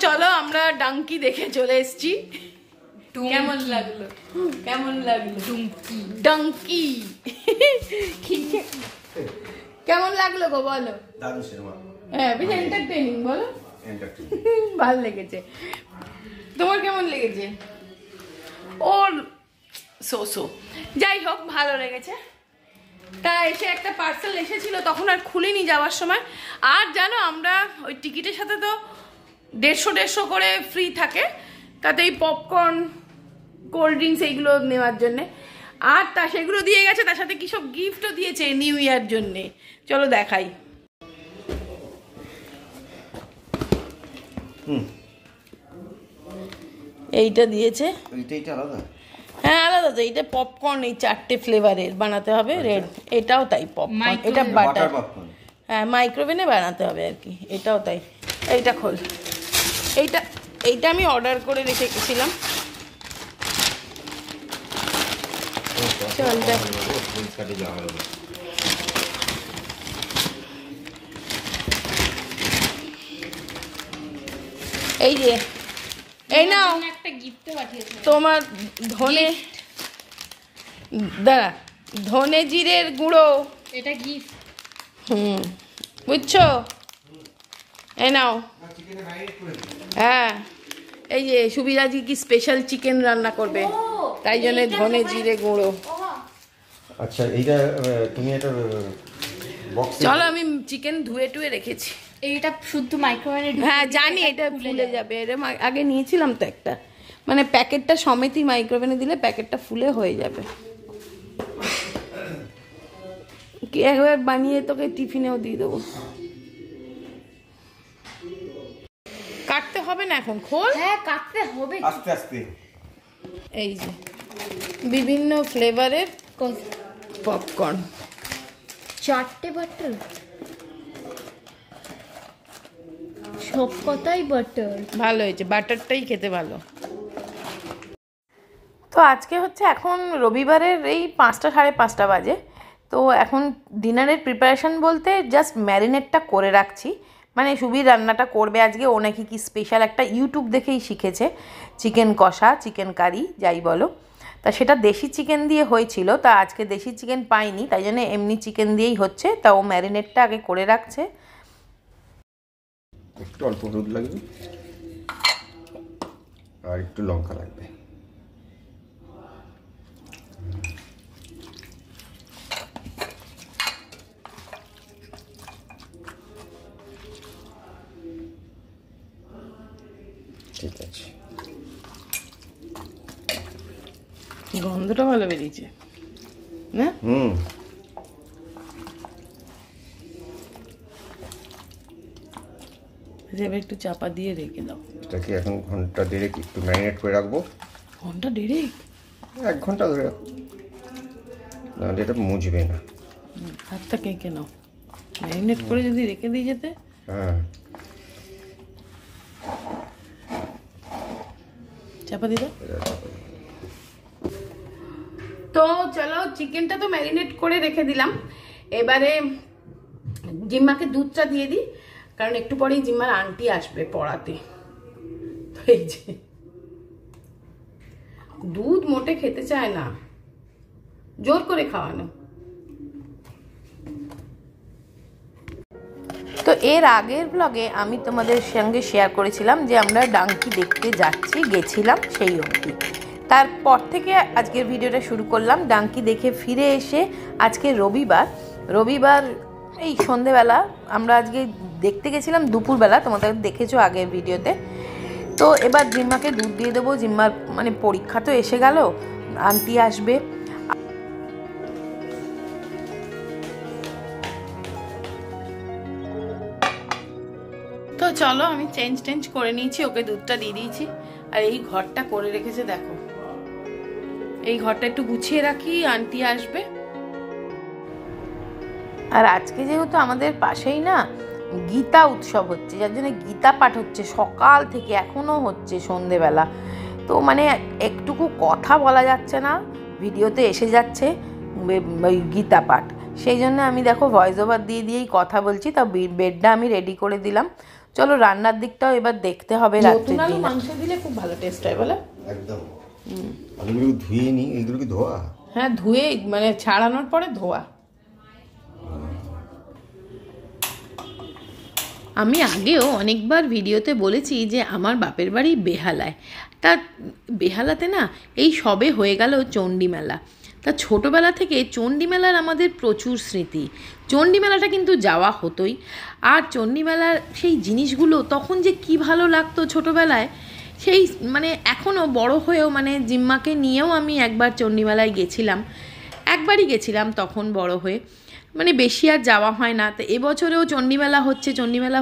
চলো আমরা ডাঙ্কি দেখে চলে এসেছি। কেমন লাগলো? কেমন লাগলো? ডাঙ্কি কেমন লাগলো গো বলো? দারুণ সিনেমা। হ্যাঁ বেশ এন্টারটেইনিং, বলো। ভালো লেগেছে। তোমার কেমন লেগেছে? ওর সো যাই হোক ভালো লেগেছে। তা এসে একটা পার্সেল এসেছিল, তখন আর খুলিনি যাওয়ার সময়। আর জানো আমরা ওই টিকিটের সাথে তো 150 করে ফ্রি থাকে, তাতে এই পপকর্ন, কোল্ড ড্রিঙ্কস এইগুলো নেওয়ার জন্যে। আর তা সেগুলো দিয়ে গেছে, তার সাথে কি সব গিফটও দিয়েছে নিউ ইয়ার জন্যে। চলো দেখাই। এইটা দিয়েছে, হ্যাঁ আলাদা তো। এইটা পপকর্ন, এই 4টে ফ্লেভারের বানাতে হবে। রেড, এটাও তাই পপকর্ন, এটা বাটার। হ্যাঁ মাইক্রোওভেনে বানাতে হবে আর কি, এটাও তাই। এইটা খোল। এইটা আমি অর্ডার করে রেখে গেছিলাম। চল দেখ। এই যে এই নাও একটা গিফট পাঠিয়েছে তোমার ধনে, দাঁড়া, ধনে জিরের গুঁড়ো, এটা গিফট। বুঝছো? এই নাও। হ্যাঁ এই যে সুবিরাজি কি স্পেশাল চিকেন রান্না করবে, তাই জন্য ধনে জিরে গুঁড়ো। আচ্ছা এইটা তুমি এটা বক্স, চলো আমি চিকেন ধুয়ে টুয়ে রেখেছি। এইটা শুদ্ধ মাইক্রোওয়েভে, হ্যাঁ জানি এটা ফুলে যাবে। এটা আগে নিয়েছিলাম তো একটা, মানে প্যাকেটটা সমেতই মাইক্রোওভেনে দিলে প্যাকেটটা ফুলে হয়ে যাবে। একবার বানিয়ে তোকে টিফিনেও দিয়ে দেবো। কাটতে হবে না এখন, খোল। হ্যাঁ কাটতে হবে আস্তে আস্তে। এই যে বিভিন্ন ফ্লেভারের পপকর্ন, 4টে বাটার, সব কথাই বাটার। ভালো হয়েছে, বাটারটাই খেতে ভালো। তো আজকে হচ্ছে এখন রবিবারের এই 5টা সাড়ে 5টা বাজে। তো এখন ডিনারের প্রিপারেশন বলতে জাস্ট ম্যারিনেটটা করে রাখছি। মানে সুবির রান্নাটা করবে আজকে, ও নাকি কি স্পেশাল একটা ইউটিউব দেখেই শিখেছে, চিকেন কষা, চিকেন কারি যাই বলো। তা সেটা দেশি চিকেন দিয়ে হয়েছিল, তা আজকে দেশি চিকেন পাইনি, তাই জন্য এমনি চিকেন দিয়েই হচ্ছে। তা ও ম্যারিনেটটা আগে করে রাখছে। একটু অল্প হলুদ লাগবে আর একটু লঙ্কা লাগবে। ঠিক আছে, গন্ধটা ভালো বেরিয়েছে না? এবার একটু চাপা দিয়ে রেখে দাও। এটাকে এখন ঘন্টা দেড়েক একটু ম্যারিনেট করে রাখবো। ঘন্টা দেড়েক? 1 ঘন্টা ধরে রাখবো, নাহলে এটা মুজবে না। হাতটা কেঁকে নাও, ম্যারিনেট করে যদি রেখে দিয়ে যেতে। হ্যাঁ চাপা দিয়ে দাও। তো চলো চিকেনটা তো ম্যারিনেট করে রেখে দিলাম। এবারে জিম্মাকে দুধটা দিয়ে দিই, কারণ একটু পরেই জিম্মার আন্টি আসবে পড়াতে। তো এই যে দুধ মোটে খেতে চায় না, জোর করে খাওয়ানো। তো এর আগের ব্লগে আমি তোমাদের সঙ্গে শেয়ার করেছিলাম যে আমরা ডাঙ্কি দেখতে গেছিলাম সেই অবধি। তারপর থেকে আজকের ভিডিওটা শুরু করলাম। ডাঙ্কি দেখে ফিরে এসে আজকে রবিবার এই সন্ধেবেলা, আমরা আজকে দেখতে গেছিলাম দুপুরবেলা, তোমাদের দেখেছো আগের ভিডিওতে। তো এবার জিম্মাকে দুধ দিয়ে দেবো। জিম্মার মানে পরীক্ষা তো এসে গেল, আন্টি আসবে। তো চলো আমি চেঞ্জ করে নিয়েছি, ওকে দুধটা দিয়ে দিয়েছি। আর এই ঘরটা করে রেখেছে দেখো, এই ঘরটা একটু গুছিয়ে রাখি, আন্টি আসবে। আর আজকে যেহেতু আমাদের পাশেই না গীতা উৎসব হচ্ছে, যার জন্য গীতা পাঠ হচ্ছে সকাল থেকে, এখনও হচ্ছে সন্ধেবেলা। তো মানে একটুকু কথা বলা যাচ্ছে না, ভিডিওতে এসে যাচ্ছে ওই গীতা পাঠ। সেই জন্য আমি দেখো ভয়েস ওভার দিয়েই কথা বলছি। তা বেডটা আমি রেডি করে দিলাম। চলো রান্নার দিকটাও এবার দেখতে হবে। রাত্রে আলু মাংস দিলে খুব ভালো টেস্ট হয় বলে। একদম। আলুগুলো ধুয়ে নি, এইগুলো কি ধোয়া? হ্যাঁ ধুয়ে মানে ছাড়ানোর পরে ধোয়া। আমি আগেও অনেকবার ভিডিওতে বলেছি যে আমার বাপের বাড়ি বেহালায়। তা বেহালাতে না এই সবে হয়ে গেল চণ্ডী মেলা। তা ছোটোবেলা থেকে চণ্ডী মেলার আমাদের প্রচুর স্মৃতি। চণ্ডী মেলাটা কিন্তু যাওয়া হতোই। আর চণ্ডী মেলার সেই জিনিসগুলো তখন যে কী ভালো লাগতো ছোটোবেলায়, সেই মানে এখনও বড় হয়েও মানে জিম্মাকে নিয়েও আমি একবার চণ্ডী মেলায় গেছিলাম। একবারই গেছিলাম তখন বড় হয়ে, মানে বেশি আর যাওয়া হয় না। তো এবছরেও চণ্ডীমেলা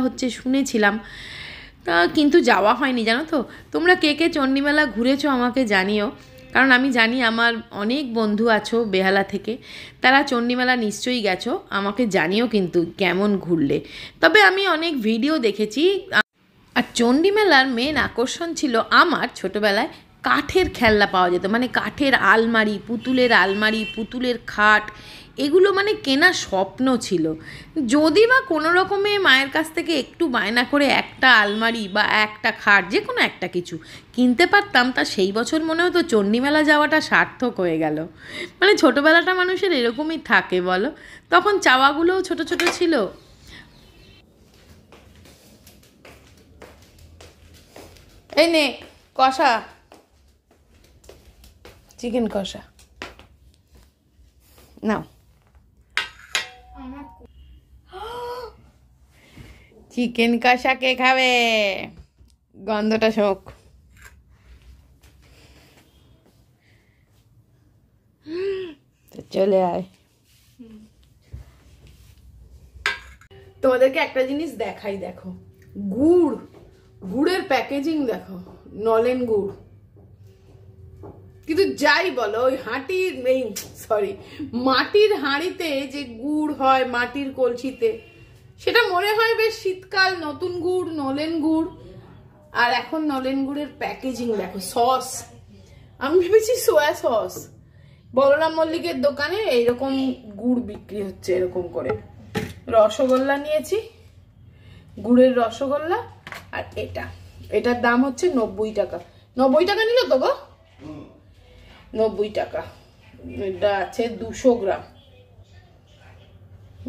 হচ্ছে শুনেছিলাম, তা কিন্তু যাওয়া হয়নি জানো তো। তোমরা কে কে চণ্ডীমেলা ঘুরেছো আমাকে জানিও, কারণ আমি জানি আমার অনেক বন্ধু আছো বেহালা থেকে, তারা চণ্ডীমেলা নিশ্চয়ই গেছো। আমাকে জানিও কিন্তু কেমন ঘুরলে। তবে আমি অনেক ভিডিও দেখেছি। আর চণ্ডীমেলার মেন আকর্ষণ ছিল আমার ছোটোবেলায় কাঠের খেলনা পাওয়া যেত, মানে কাঠের আলমারি, পুতুলের খাট, এগুলো মানে কেনা স্বপ্ন ছিল। যদি বা কোনো রকমে মায়ের কাছ থেকে একটু বায়না করে একটা আলমারি বা একটা খাট, যে কোনো একটা কিছু কিনতে পারতাম, তা সেই বছর মনে হতো চণ্ডীমেলা যাওয়াটা সার্থক হয়ে গেল। মানে ছোটোবেলাটা মানুষের এরকমই থাকে বলো, তখন চাওয়াগুলোও ছোট ছোট ছিল। এই নে কষা, চিকেন কষা নাও। চিকেন কষা কে খাবে? গন্ধটা শোক। তো চলে আয়। তোমাদেরকে একটা জিনিস দেখাই, দেখো গুড়ের প্যাকেজিং দেখো, নলেন গুড়। কিন্তু যাই বলো, ওই মাটির হাঁড়িতে যে গুড় হয়, মাটির কলসিতে, সেটা মনে হয় বেশ শীতকাল, নতুন গুড়, নলেন গুড়। আর এখন নলেন গুড়ের প্যাকেজিং দেখো, সস, আমি ভেবেছি সোয়া সস। বলরাম মল্লিকের দোকানে এইরকম গুড় বিক্রি হচ্ছে, এরকম করে। রসগোল্লা নিয়েছি, গুড়ের রসগোল্লা। আর এটার দাম হচ্ছে 90 টাকা। 90 টাকা নিল তো গো? 90 টাকা। এটা আছে 200 গ্রাম।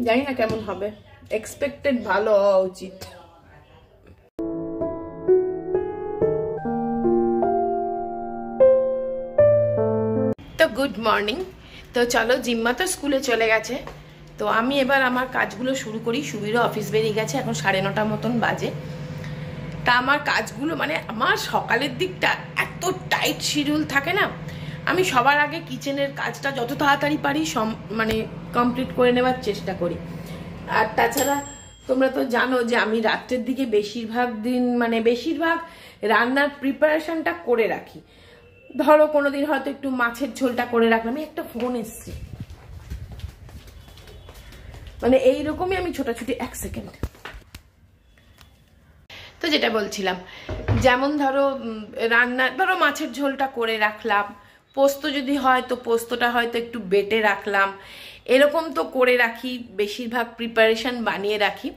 জানি না কেমন হবে, এক্সপেক্টেড ভালো হওয়া উচিত। তো গুড মর্নিং। তো চলো, জিম্মা তো স্কুলে চলে গেছে, তো আমি এবার আমার কাজগুলো শুরু করি। সুবীরও অফিস বেরিয়ে গেছে, এখন 9:30 মতন বাজে। তা আমার কাজগুলো, মানে আমার সকালের দিকটা এত টাইট শিডিউল থাকে না, আমি সবার আগে কিচেনের কাজটা যত তাড়াতাড়ি পারি মানে কমপ্লিট করে নেওয়ার চেষ্টা করি। আর তাছাড়া তোমরা তো জানো যে আমি রাত্রের দিকে বেশিরভাগ রান্নার প্রিপারেশনটা করে রাখি। ধরো কোনোদিন হয়তো একটু মাছের ঝোলটা করে রাখলাম। একটা ফোন এসছে, মানে এইরকমই আমি ছোটাছুটি। 1 সেকেন্ড। তো যেটা বলছিলাম, যেমন ধরো মাছের ঝোলটা করে রাখলাম, পোস্ত যদি হয় তো পোস্তটা হয়তো একটু বেটে রাখলাম, এরকম তো করে রাখি, বেশিরভাগ প্রিপারেশন বানিয়ে রাখি।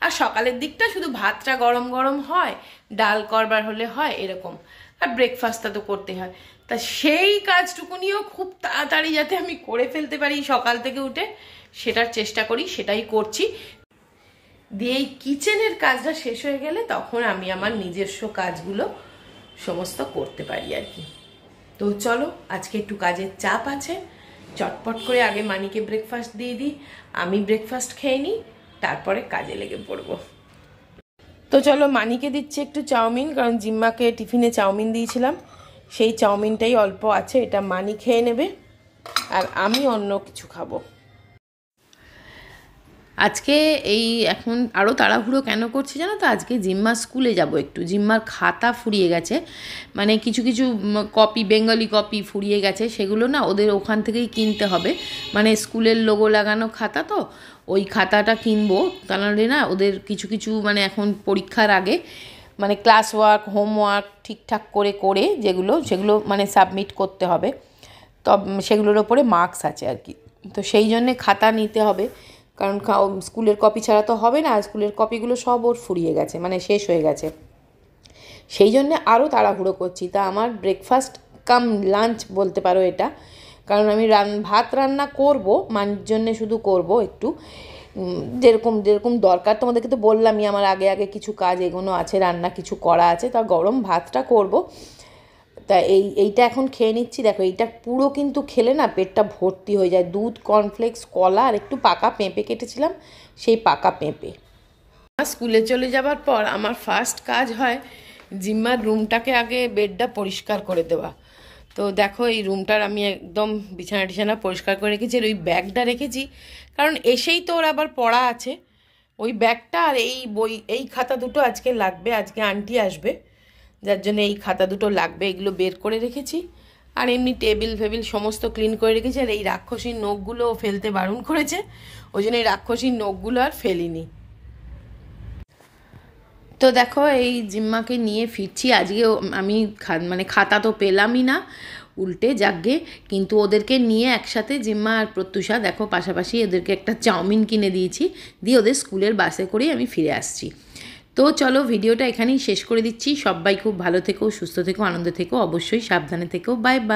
আর সকালের দিকটা শুধু ভাতটা গরম গরম হয়, ডাল করবার হলে হয় এরকম, আর ব্রেকফাস্টটা তো করতে হয়। তা সেই কাজটুকুনিও খুব তাড়াতাড়ি যাতে আমি করে ফেলতে পারি সকাল থেকে উঠে, সেটার চেষ্টা করি, সেটাই করছি। দিয়ে এই কিচেনের কাজটা শেষ হয়ে গেলে তখন আমি আমার নিজস্ব কাজগুলো সমস্ত করতে পারি আর কি। তো চলো, আজকে একটু কাজের চাপ আছে, চটপট করে আগে মানিকে ব্রেকফাস্ট দিয়ে দিই, আমি ব্রেকফাস্ট খেয়ে নিই, তারপরে কাজে লেগে পড়বো। তো চলো, মানিকে দিচ্ছি একটু চাউমিন, কারণ জিম্মাকে টিফিনে চাউমিন দিয়েছিলাম, সেই চাউমিনটাই অল্প আছে, এটা মানি খেয়ে নেবে, আর আমি অন্য কিছু খাবো। আজকে এখন আরও তাড়াহুড়ো কেন করছি জানো তো, আজকে জিম্মা স্কুলে যাব একটু। জিম্মার খাতা ফুরিয়ে গেছে, মানে কিছু কপি, বেঙ্গলি কপি ফুরিয়ে গেছে, সেগুলো না ওদের ওখান থেকেই কিনতে হবে। মানে স্কুলের লোগো লাগানো খাতা, তো ওই খাতাটা কিনবো। তাহলে না ওদের কিছু মানে এখন পরীক্ষার আগে মানে ক্লাস ওয়ার্ক, হোমওয়ার্ক ঠিকঠাক করে সেগুলো মানে সাবমিট করতে হবে, তো সেগুলোর ওপরে মার্কস আছে আর কি। তো সেই জন্যে খাতা নিতে হবে। কারণ স্কুলের কপি ছাড়া তো হবে না, স্কুলের কপিগুলো সব ওর ফুরিয়ে গেছে, মানে শেষ হয়ে গেছে। সেই জন্যে আরও তাড়াহুড়ো করছি। তা আমার ব্রেকফাস্ট কাম লাঞ্চ বলতে পারো এটা, কারণ আমি ভাত রান্না করব, মানির জন্যে শুধু করব একটু, যেরকম যেরকম দরকার। তোমাদেরকে তো বললামই আমার আগে আগে কিছু কাজ এগোনো আছে, রান্না কিছু করা আছে, তা গরম ভাতটা করব। তা এইটা এখন খেয়ে নিচ্ছি। দেখো এইটা পুরো কিন্তু খেলে না পেটটা ভর্তি হয়ে যায়। দুধ, কর্নফ্লেক্স, কলা আর একটু পাকা পেঁপে কেটেছিলাম, সেই পাকা পেঁপে। স্কুলে চলে যাবার পর আমার ফার্স্ট কাজ হয় জিম্মার রুমটাকে আগে বেডটা পরিষ্কার করে দেওয়া। তো দেখো এই রুমটার আমি একদম বিছানা টিছানা পরিষ্কার করে রেখেছি। আর ওই ব্যাগটা রেখেছি কারণ এসেই তো ওর আবার পড়া আছে, ওই ব্যাগটা আর এই বই, এই খাতা দুটো আজকে লাগবে, আজকে আন্টি আসবে, যার জন্য এই খাতা দুটো লাগবে, এগুলো বের করে রেখেছি। আর এমনি টেবিল ফেবিল সমস্ত ক্লিন করে রেখেছি। আর এই রাক্ষসীর নখগুলো ফেলতে বারণ করেছে, ওই জন্য এই রাক্ষসীর নখগুলো আর ফেলিনি। তো দেখো এই জিম্মাকে নিয়ে ফিরছি। আজকে আমি মানে খাতা তো পেলামই না, উল্টে যাকগে, কিন্তু ওদেরকে নিয়ে একসাথে জিম্মা আর প্রত্যুষা দেখো পাশাপাশি ওদেরকে একটা চাউমিন কিনে দিয়েছি, দিয়ে ওদের স্কুলের বাসে করেই আমি ফিরে আসছি। তো চলো ভিডিওটা এখানেই শেষ করে দিচ্ছি। সবাই খুব ভালো থেকো, সুস্থ থেকো, আনন্দ থেকো, অবশ্যই সাবধানে থেকো। Bye bye.